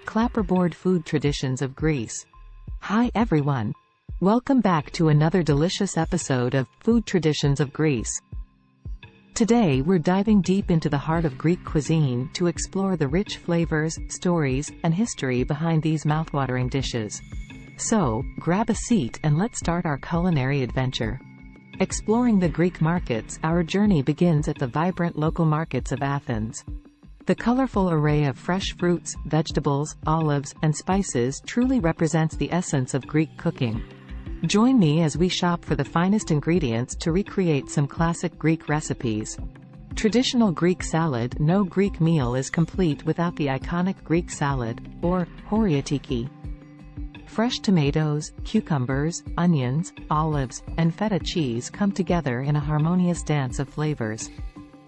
Clapperboard Food Traditions of Greece. Hi everyone. Welcome back to another delicious episode of Food Traditions of Greece. Today we're diving deep into the heart of Greek cuisine to explore the rich flavors, stories, and history behind these mouthwatering dishes. So, grab a seat and let's start our culinary adventure. Exploring the Greek markets, our journey begins at the vibrant local markets of Athens. The colorful array of fresh fruits, vegetables, olives, and spices truly represents the essence of Greek cooking. Join me as we shop for the finest ingredients to recreate some classic Greek recipes. Traditional Greek salad. No Greek meal is complete without the iconic Greek salad, or horiatiki. Fresh tomatoes, cucumbers, onions, olives, and feta cheese come together in a harmonious dance of flavors.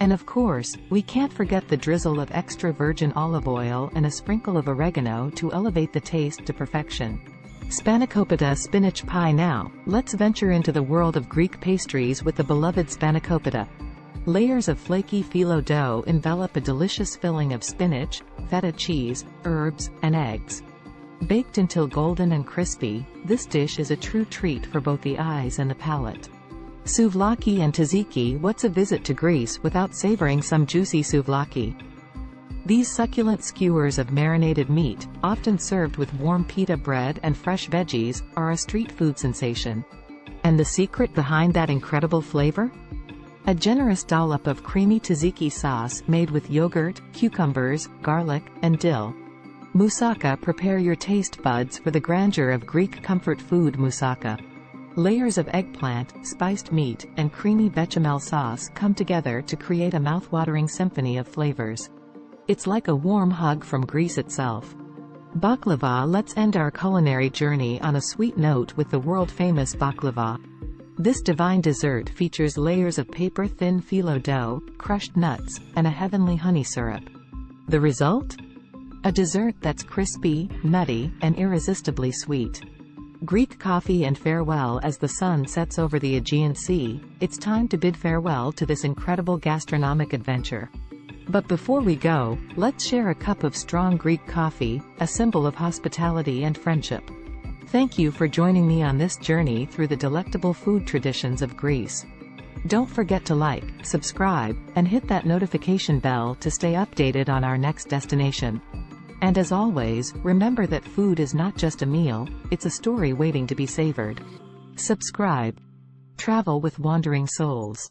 And of course, we can't forget the drizzle of extra virgin olive oil and a sprinkle of oregano to elevate the taste to perfection. Spanakopita spinach pie. Now, let's venture into the world of Greek pastries with the beloved spanakopita. Layers of flaky phyllo dough envelop a delicious filling of spinach, feta cheese, herbs, and eggs. Baked until golden and crispy, this dish is a true treat for both the eyes and the palate. Souvlaki and tzatziki. What's a visit to Greece without savoring some juicy souvlaki? These succulent skewers of marinated meat, often served with warm pita bread and fresh veggies, are a street food sensation. And the secret behind that incredible flavor? A generous dollop of creamy tzatziki sauce made with yogurt, cucumbers, garlic, and dill. Moussaka. Prepare your taste buds for the grandeur of Greek comfort food. Moussaka. Layers of eggplant, spiced meat, and creamy bechamel sauce come together to create a mouthwatering symphony of flavors. It's like a warm hug from Greece itself. Baklava. Let's end our culinary journey on a sweet note with the world-famous baklava. This divine dessert features layers of paper-thin phyllo dough, crushed nuts, and a heavenly honey syrup. The result? A dessert that's crispy, nutty, and irresistibly sweet. Greek coffee and farewell. As the sun sets over the Aegean Sea, it's time to bid farewell to this incredible gastronomic adventure. But before we go, let's share a cup of strong Greek coffee, a symbol of hospitality and friendship. Thank you for joining me on this journey through the delectable food traditions of Greece. Don't forget to like, subscribe, and hit that notification bell to stay updated on our next destination. And as always, remember that food is not just a meal, it's a story waiting to be savored. Subscribe. Travel with Wandering Souls.